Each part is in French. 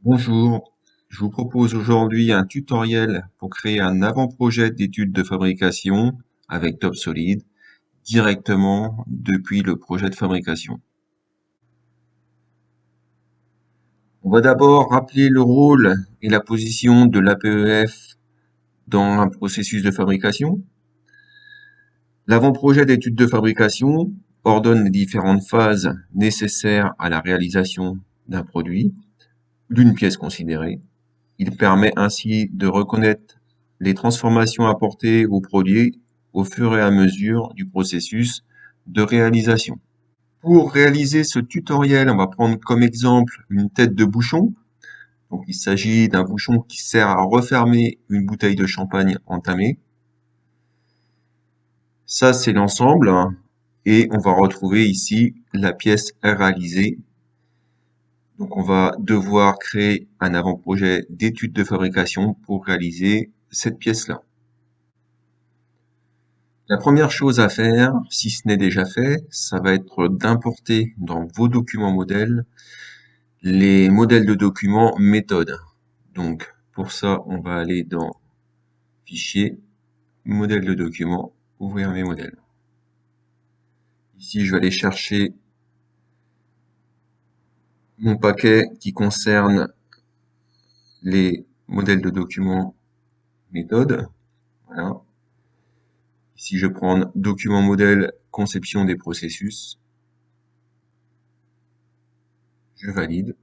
Bonjour, je vous propose aujourd'hui un tutoriel pour créer un avant-projet d'étude de fabrication avec TopSolid directement depuis le projet de fabrication. On va d'abord rappeler le rôle et la position de l'APEF dans un processus de fabrication. L'avant-projet d'étude de fabrication ordonne les différentes phases nécessaires à la réalisation d'un produit, d'une pièce considérée. Il permet ainsi de reconnaître les transformations apportées au produit au fur et à mesure du processus de réalisation. Pour réaliser ce tutoriel, on va prendre comme exemple une tête de bouchon. Donc, il s'agit d'un bouchon qui sert à refermer une bouteille de champagne entamée. Ça, c'est l'ensemble. Et on va retrouver ici la pièce réalisée. Donc, on va devoir créer un avant-projet d'étude de fabrication pour réaliser cette pièce-là. La première chose à faire, si ce n'est déjà fait, ça va être d'importer dans vos documents modèles les modèles de documents méthodes. Donc, pour ça, on va aller dans Fichier, Modèle de document, ouvrir mes modèles. Ici, je vais aller chercher mon paquet qui concerne les modèles de documents méthodes. Voilà. Ici, je prends document modèle, conception des processus. Je valide.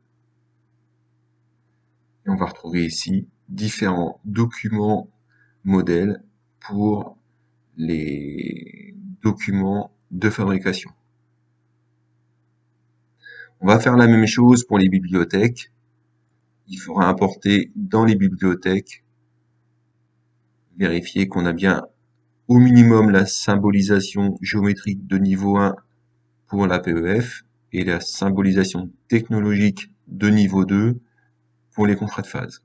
Et on va retrouver ici différents documents modèles pour les documents de fabrication. On va faire la même chose pour les bibliothèques. Il faudra importer dans les bibliothèques, vérifier qu'on a bien au minimum la symbolisation géométrique de niveau 1 pour l'APEF et la symbolisation technologique de niveau 2 pour les contrats de phase.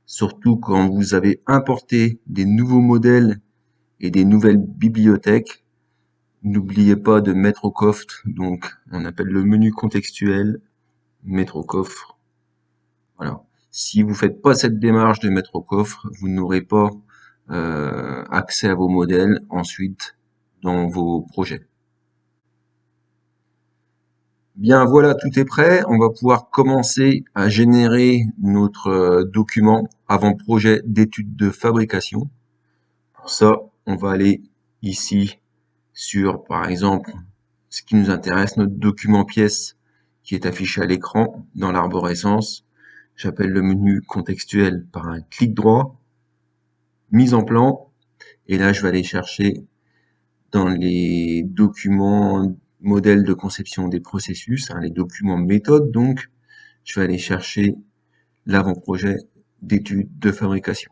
Surtout quand vous avez importé des nouveaux modèles et des nouvelles bibliothèques, n'oubliez pas de mettre au coffre, donc on appelle le menu contextuel, mettre au coffre. Voilà. Si vous faites pas cette démarche de mettre au coffre, vous n'aurez pas accès à vos modèles ensuite dans vos projets. Bien voilà, tout est prêt. On va pouvoir commencer à générer notre document avant-projet d'étude de fabrication. Pour ça, on va aller ici sur, par exemple, ce qui nous intéresse, notre document pièce qui est affiché à l'écran dans l'arborescence. J'appelle le menu contextuel par un clic droit, mise en plan, et là je vais aller chercher dans les documents modèles de conception des processus, les documents méthodes donc, je vais aller chercher l'avant-projet d'étude de fabrication.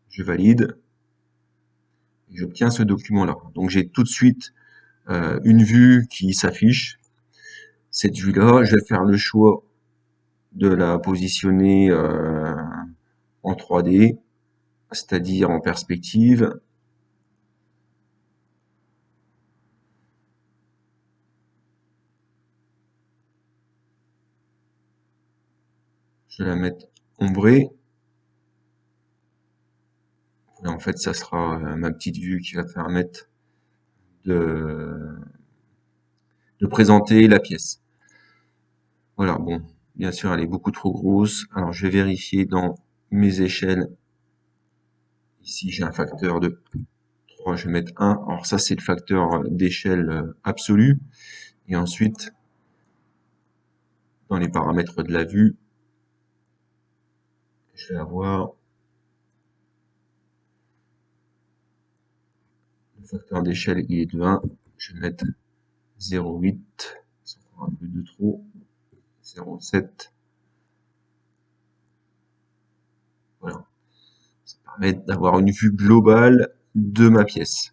Je valide. J'obtiens ce document-là. Donc j'ai tout de suite une vue qui s'affiche. Cette vue-là, je vais faire le choix de la positionner en 3D, c'est-à-dire en perspective. Je vais la mettre ombrée. Et en fait, ça sera ma petite vue qui va permettre de présenter la pièce. Voilà, bon, bien sûr, elle est beaucoup trop grosse. Alors, je vais vérifier dans mes échelles. Ici, j'ai un facteur de 3, je vais mettre 1. Alors, ça, c'est le facteur d'échelle absolu. Et ensuite, dans les paramètres de la vue, je vais avoir le facteur d'échelle, il est de 1. Je vais mettre 0,8. C'est encore un peu de trop. 0,7. Voilà. Ça permet d'avoir une vue globale de ma pièce.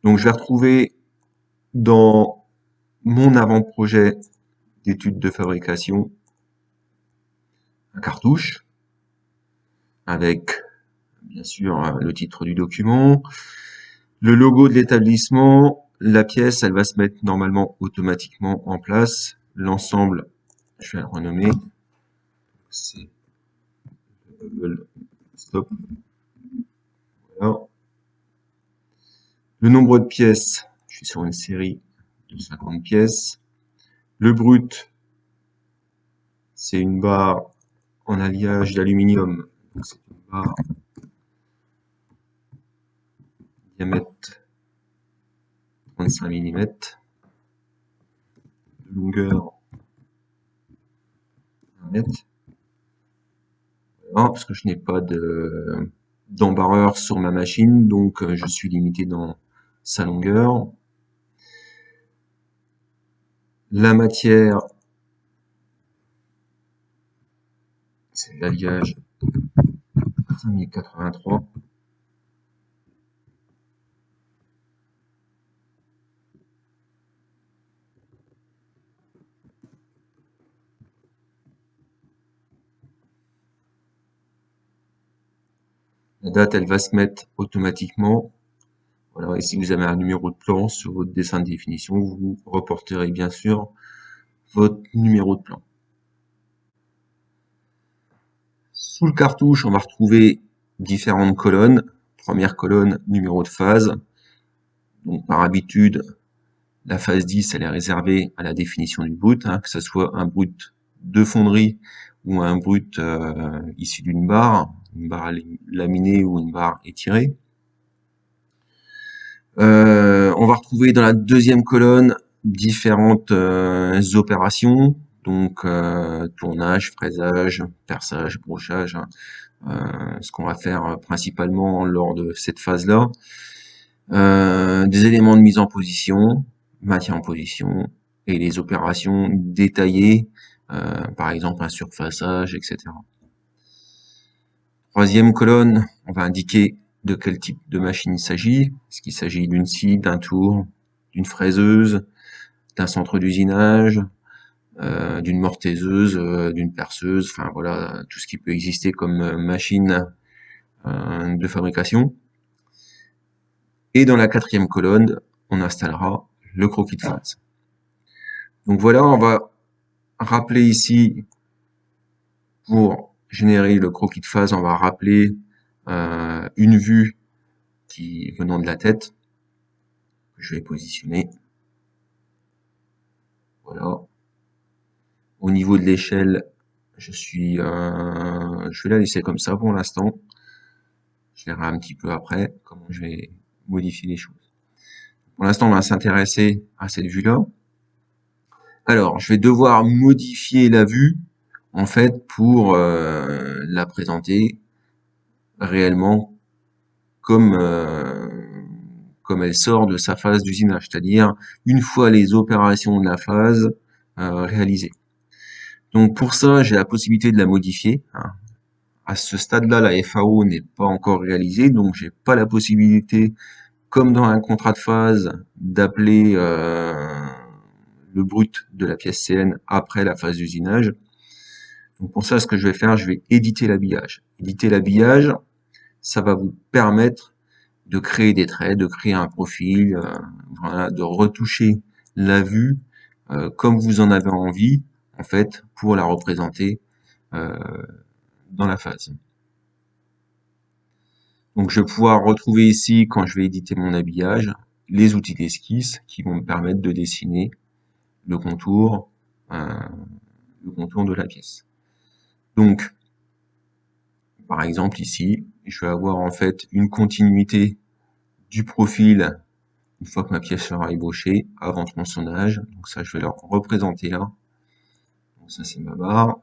Donc, je vais retrouver dans mon avant-projet d'étude de fabrication un cartouche avec, bien sûr, le titre du document, le logo de l'établissement. La pièce, elle va se mettre normalement automatiquement en place. L'ensemble Je vais le renommer. C'est bubble stop. Voilà. Le nombre de pièces, je suis sur une série de 50 pièces. Le brut, c'est une barre en alliage d'aluminium. Donc c'est une barre diamètre 35 mm, de longueur 1 mètre. Voilà, parce que je n'ai pas d'embarreur sur ma machine, donc je suis limité dans sa longueur. La matière, c'est l'alliage 5083. La date, elle va se mettre automatiquement. Voilà, et si vous avez un numéro de plan sur votre dessin de définition, vous reporterez bien sûr votre numéro de plan. Sous le cartouche, on va retrouver différentes colonnes. Première colonne, numéro de phase. Donc, par habitude, la phase 10, elle est réservée à la définition du brut, hein, que ce soit un brut de fonderie ou un brut issu d'une barre, une barre laminée ou une barre étirée. On va retrouver dans la deuxième colonne différentes opérations, donc tournage, fraisage, perçage, brochage, hein, ce qu'on va faire principalement lors de cette phase-là. Des éléments de mise en position, maintien en position, et les opérations détaillées, par exemple un surfaçage, etc. Troisième colonne, on va indiquer de quel type de machine il s'agit. Est-ce qu'il s'agit d'une scie, d'un tour, d'une fraiseuse, d'un centre d'usinage, d'une mortaiseuse, d'une perceuse, enfin voilà, tout ce qui peut exister comme machine de fabrication. Et dans la quatrième colonne, on installera le croquis de phase. Donc voilà, on va rappeler ici, pour générer le croquis de phase, on va rappeler une vue qui venant de la tête, que je vais positionner. Voilà. Au niveau de l'échelle, je vais la laisser comme ça pour l'instant. Je verrai un petit peu après comment je vais modifier les choses. Pour l'instant, on va s'intéresser à cette vue-là. Alors, je vais devoir modifier la vue, en fait, pour la présenter réellement comme elle sort de sa phase d'usinage, c'est-à-dire une fois les opérations de la phase réalisées. Donc pour ça, j'ai la possibilité de la modifier, hein. À ce stade-là, la FAO n'est pas encore réalisée, donc j'ai pas la possibilité, comme dans un contrat de phase, d'appeler le brut de la pièce CN après la phase d'usinage. Donc pour ça, ce que je vais faire, je vais éditer l'habillage. Éditer l'habillage, ça va vous permettre de créer des traits, de créer un profil, voilà, de retoucher la vue comme vous en avez envie, en fait, pour la représenter dans la phase. Donc je vais pouvoir retrouver ici, quand je vais éditer mon habillage, les outils d'esquisse qui vont me permettre de dessiner le contour de la pièce. Donc, par exemple ici, je vais avoir en fait une continuité du profil une fois que ma pièce sera ébauchée avant tronçonnage. Donc ça, je vais le représenter là. Donc ça, c'est ma barre.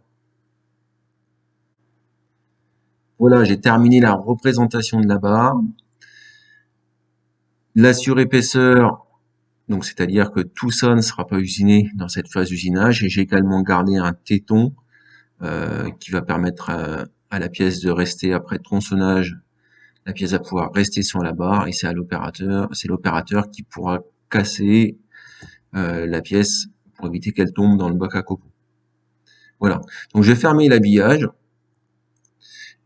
Voilà, j'ai terminé la représentation de la barre. La surépaisseur, donc c'est-à-dire que tout ça ne sera pas usiné dans cette phase d'usinage. Et j'ai également gardé un téton qui va permettre à la pièce de rester après tronçonnage. La pièce va pouvoir rester sur la barre et c'est l'opérateur qui pourra casser la pièce pour éviter qu'elle tombe dans le bac à copeaux. Voilà. Donc je vais fermer l'habillage.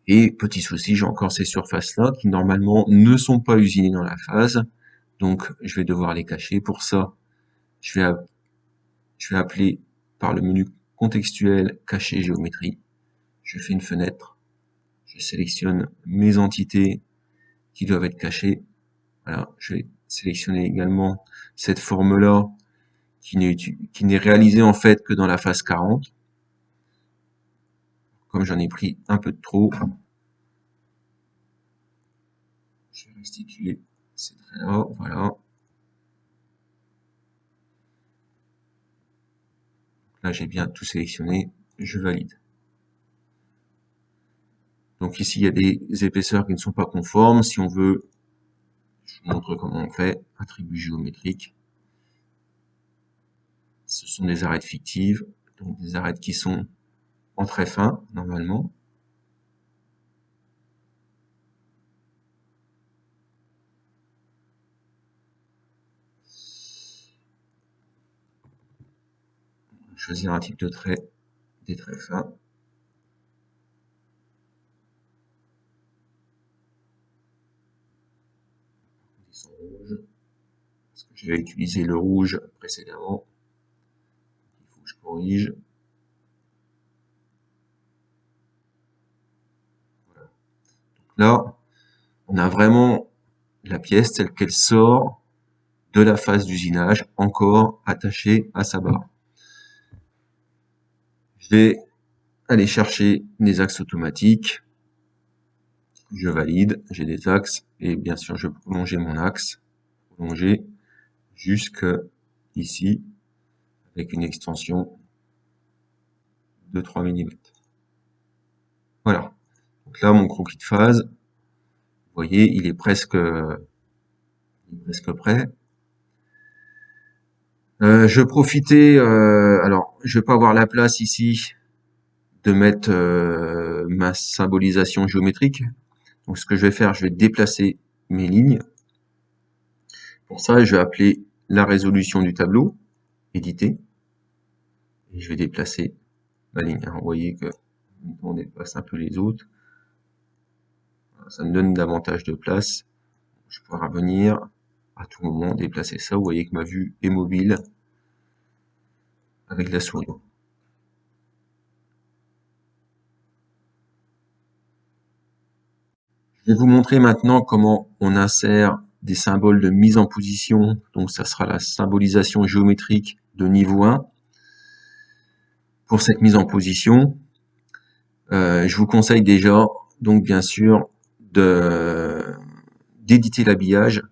Et petit souci, j'ai encore ces surfaces-là qui normalement ne sont pas usinées dans la phase. Donc je vais devoir les cacher. Pour ça, je vais appeler par le menu contextuel, caché, géométrie. Je fais une fenêtre. Je sélectionne mes entités qui doivent être cachées. Voilà, je vais sélectionner également cette forme-là qui n'est réalisée en fait que dans la phase 40. Comme j'en ai pris un peu de trop, je vais restituer ces traits-là, voilà. Là, j'ai bien tout sélectionné, je valide. Donc ici, il y a des épaisseurs qui ne sont pas conformes. Si on veut, je vous montre comment on fait. Attributs géométriques. Ce sont des arêtes fictives, donc des arêtes qui sont en très fin, normalement. Choisir un type de trait, des traits fins. Ils sont rouges, parce que j'avais utilisé le rouge précédemment. Il faut que je corrige. Voilà. Donc là, on a vraiment la pièce telle qu'elle sort de la phase d'usinage, encore attachée à sa barre. Je vais aller chercher des axes automatiques. Je valide, j'ai des axes, et bien sûr, je vais prolonger mon axe, prolonger jusque ici, avec une extension de 3 mm. Voilà. Donc là, mon croquis de phase, vous voyez, il est presque prêt. Je profitais, alors, je vais pas avoir la place ici de mettre ma symbolisation géométrique. Donc, ce que je vais faire, je vais déplacer mes lignes. Pour ça, je vais appeler la résolution du tableau, éditer, et je vais déplacer ma ligne. Alors, vous voyez que on dépasse un peu les autres. Ça me donne davantage de place. Je pourrais revenir à tout moment, déplacer ça. Vous voyez que ma vue est mobile avec la souris. Je vais vous montrer maintenant comment on insère des symboles de mise en position. Donc ça sera la symbolisation géométrique de niveau 1. Pour cette mise en position, je vous conseille déjà, donc bien sûr, d'éditer l'habillage.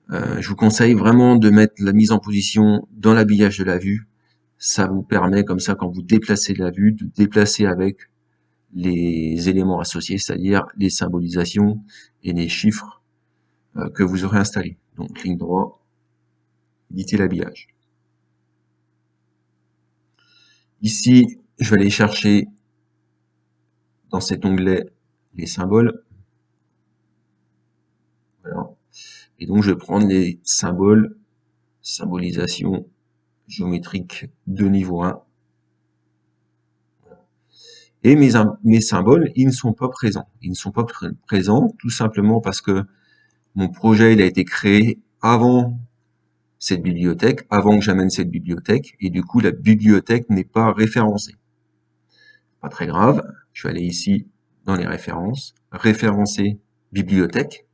Je vous conseille vraiment de mettre la mise en position dans l'habillage de la vue. Ça vous permet, comme ça, quand vous déplacez la vue, de déplacer avec les éléments associés, c'est-à-dire les symbolisations et les chiffres que vous aurez installés. Donc, ligne droite, éditer l'habillage. Ici, je vais aller chercher dans cet onglet les symboles. Voilà. Et donc, je vais prendre les symboles, symbolisation géométrique de niveau 1. Et mes symboles, ils ne sont pas présents. Ils ne sont pas présents tout simplement parce que mon projet il a été créé avant cette bibliothèque, avant que j'amène cette bibliothèque, et du coup la bibliothèque n'est pas référencée. Pas très grave, je vais aller ici dans les références, référencer bibliothèque.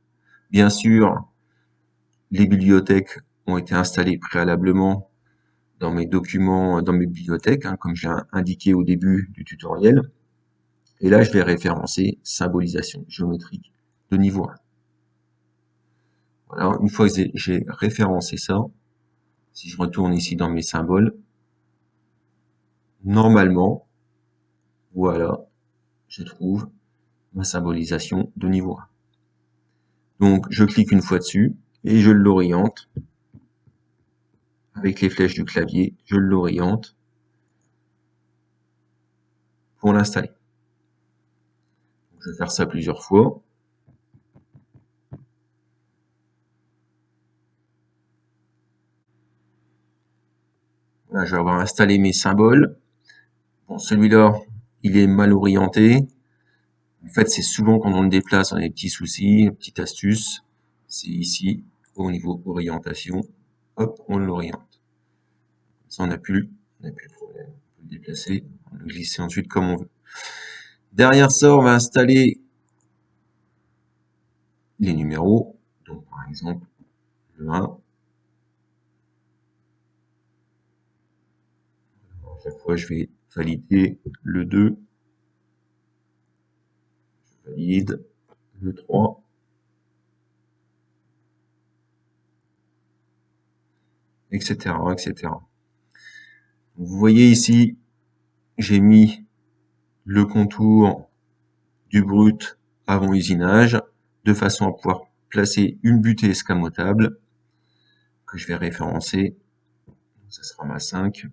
Bien sûr, les bibliothèques ont été installées préalablement dans mes documents, dans mes bibliothèques, hein, comme j'ai indiqué au début du tutoriel. Et là, je vais référencer symbolisation géométrique de niveau 1. Voilà, une fois que j'ai référencé ça, si je retourne ici dans mes symboles, normalement, voilà, je trouve ma symbolisation de niveau 1. Donc, je clique une fois dessus et je l'oriente avec les flèches du clavier, je l'oriente pour l'installer. Je vais faire ça plusieurs fois. Là, je vais avoir installé mes symboles. Bon, celui-là, il est mal orienté. En fait, c'est souvent quand on le déplace, on a des petits soucis, une petite astuce. C'est ici, au niveau orientation. Hop, on l'oriente. Ça, on n'a plus de problème. On peut le déplacer, on peut le glisser ensuite comme on veut. Derrière ça, on va installer les numéros. Donc, par exemple, le 1. À chaque fois, je vais valider le 2. Je valide le 3. Etc., etc. Vous voyez ici, j'ai mis le contour du brut avant usinage, de façon à pouvoir placer une butée escamotable que je vais référencer. Ça sera ma 5.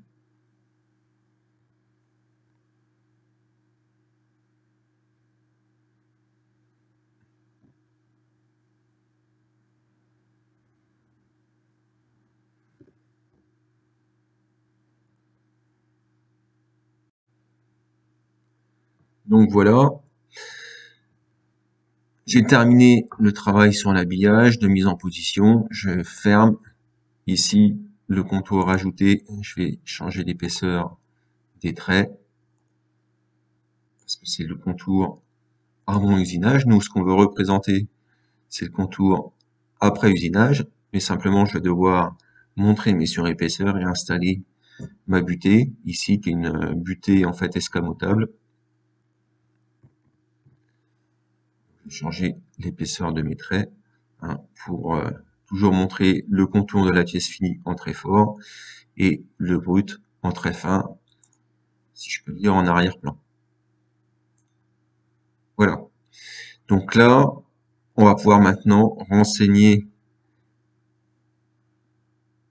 Donc voilà, j'ai terminé le travail sur l'habillage de mise en position. Je ferme ici le contour rajouté. Je vais changer l'épaisseur des traits parce que c'est le contour avant usinage. Nous, ce qu'on veut représenter, c'est le contour après usinage, mais simplement je vais devoir montrer mes surépaisseurs et installer ma butée, ici qui est une butée en fait escamotable. Je vais changer l'épaisseur de mes traits pour toujours montrer le contour de la pièce finie en très fort et le brut en très fin, si je peux dire en arrière-plan. Voilà. Donc là, on va pouvoir maintenant renseigner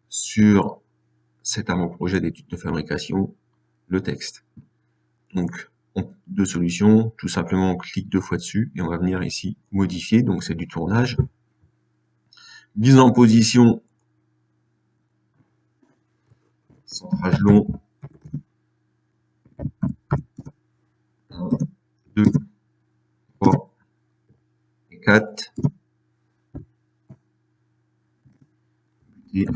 sur cet avant-projet d'étude de fabrication le texte. Donc, deux solutions, tout simplement on clique 2 fois dessus et on va venir ici modifier, donc c'est du tournage. Mise en position, centrage long, 1, 2, 3 et 4. Et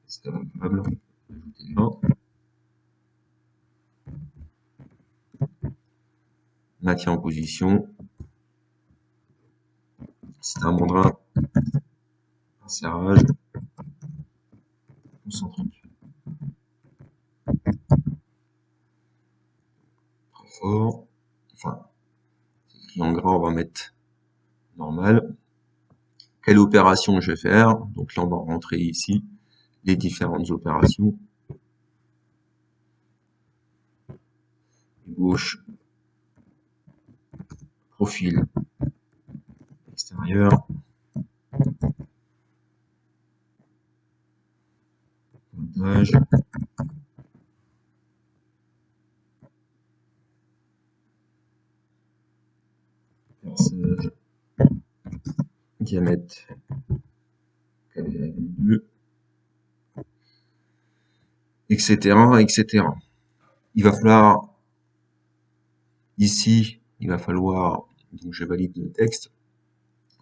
c'est capable d'ajouter 1. Maintien en position. C'est un mandrin. Un serrage. Concentrique. Très fort. Enfin, c'est écrit en gras, on va mettre normal. Quelle opération je vais faire? Donc là, on va rentrer ici les différentes opérations. Gauche, profil extérieur, pointage, perçage, diamètre 4,2, etc., etc. Il va falloir ici, donc je valide le texte.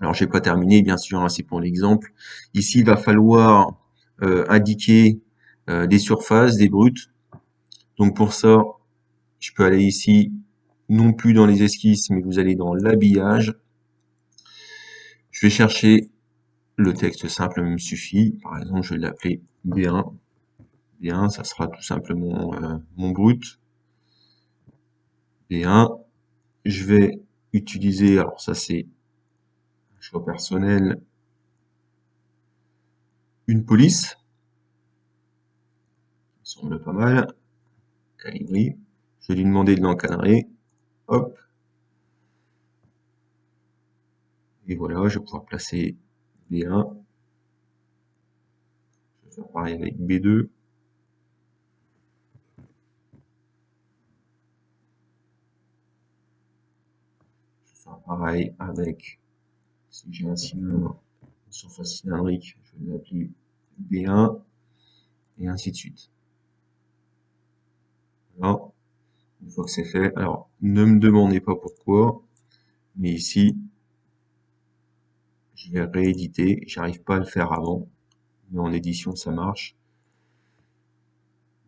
Alors j'ai pas terminé bien sûr, hein, c'est pour l'exemple. Ici il va falloir indiquer des surfaces, des bruts. Donc pour ça, je peux aller ici, non plus dans les esquisses, mais vous allez dans l'habillage. Je vais chercher le texte simple, me suffit. Par exemple, je vais l'appeler B1. B1, ça sera tout simplement mon brut. B1. Je vais utiliser, alors ça c'est un choix personnel, une police. Ça semble pas mal. Calibri. Je vais lui demander de l'encadrer. Hop. Et voilà, je vais pouvoir placer B1. Je vais faire pareil avec B2. Je vais faire pareil avec, si j'ai un cylindre, une surface cylindrique, je vais l'appeler B1, et ainsi de suite. Voilà. Une fois que c'est fait, alors ne me demandez pas pourquoi, mais ici, je vais rééditer. J'arrive pas à le faire avant, mais en édition ça marche.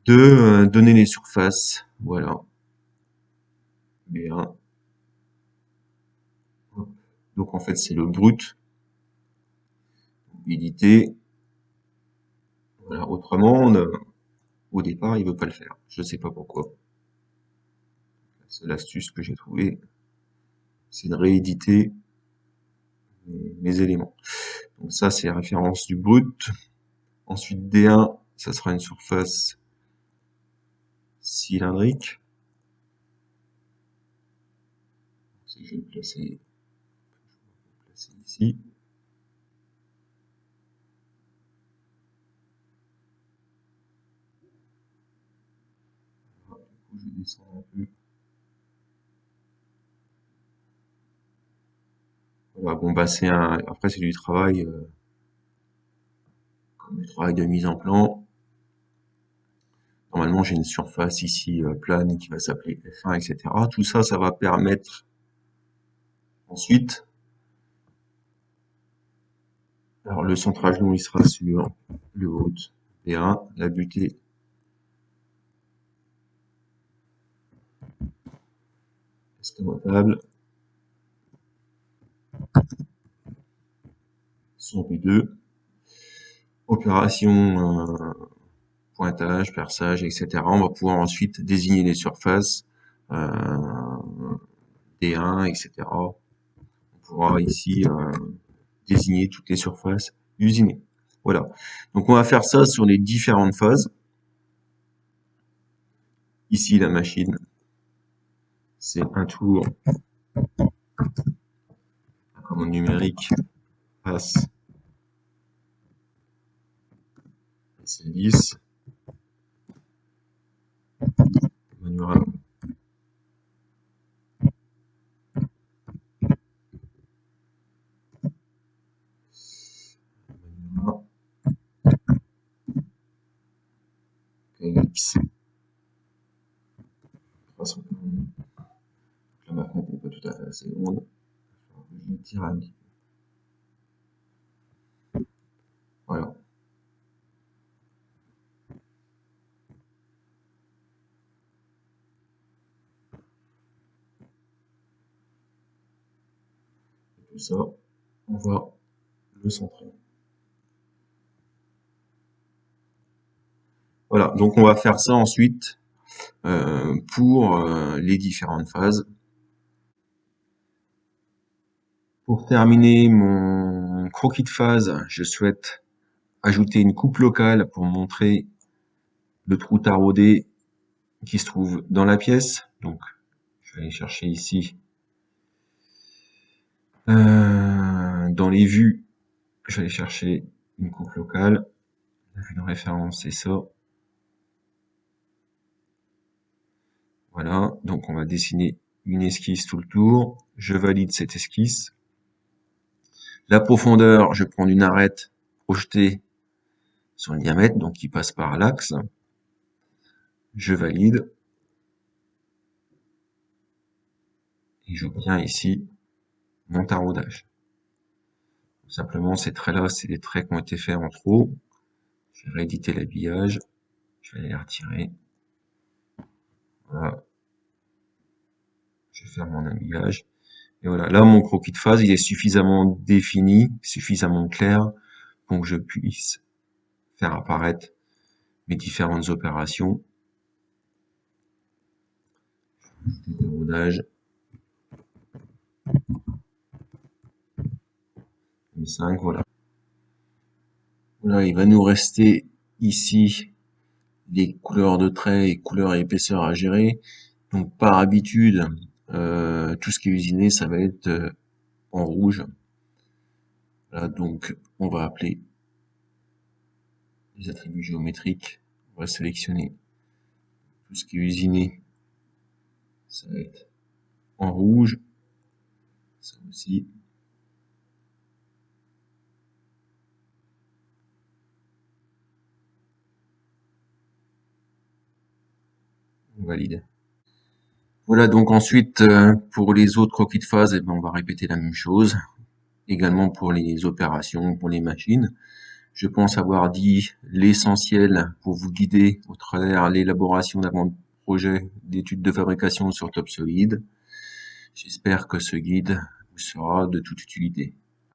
de donner les surfaces. Voilà. B1. Donc en fait c'est le brut. Mobilité. Voilà. Autrement, au départ, il veut pas le faire. Je sais pas pourquoi. C'est l'astuce que j'ai trouvée, c'est de rééditer mes éléments. Donc ça, c'est la référence du brut. Ensuite, D1, ça sera une surface cylindrique. Je vais le placer ici. Voilà, du coup, je vais descendre un peu. Voilà, bon, bah, après, c'est du travail, comme du travail de mise en plan. Normalement, j'ai une surface ici plane qui va s'appeler F1, etc. Tout ça, ça va permettre ensuite, alors le centrage long, il sera sur le haut B1, la butée escamotable, son B2, opération pointage, perçage, etc. On va pouvoir ensuite désigner les surfaces, D1, etc. On pourra ici désigner toutes les surfaces usinées. Voilà. Donc on va faire ça sur les différentes phases. Ici, la machine, c'est un tour. La commande numérique passe. C'est 10. Manuel. KX. 340. La machine n'est pas tout à fait assez grande. Je vais tirer un petit peu. Voilà. Et tout ça, on va le centrer. Voilà, donc on va faire ça ensuite pour les différentes phases. Pour terminer mon croquis de phase, je souhaite ajouter une coupe locale pour montrer le trou taraudé qui se trouve dans la pièce. Donc, je vais aller chercher ici. Dans les vues, je vais aller chercher une coupe locale. La vue de référence, c'est ça. Voilà, donc on va dessiner une esquisse tout le tour. Je valide cette esquisse. La profondeur, je prends une arête projetée sur le diamètre, donc qui passe par l'axe. Je valide. Et j'obtiens ici mon taraudage. Tout simplement, ces traits-là, c'est des traits qui ont été faits en trop. Je vais rééditer l'habillage. Je vais aller les retirer. Voilà. Je vais faire mon habillage. Et voilà, là, mon croquis de phase, il est suffisamment défini, suffisamment clair pour que je puisse faire apparaître mes différentes opérations. Taraudage. 5, voilà. Voilà, il va nous rester ici les couleurs de traits et couleurs et épaisseurs à gérer. Donc par habitude, tout ce qui est usiné, ça va être en rouge. Voilà, donc on va appeler les attributs géométriques. On va sélectionner tout ce qui est usiné. Ça va être en rouge. Ça aussi. On valide. Voilà, donc ensuite, pour les autres croquis de phase, eh ben, on va répéter la même chose. Également pour les opérations, pour les machines. Je pense avoir dit l'essentiel pour vous guider au travers l'élaboration d'un projet d'études de fabrication sur Topsolid. J'espère que ce guide vous sera de toute utilité.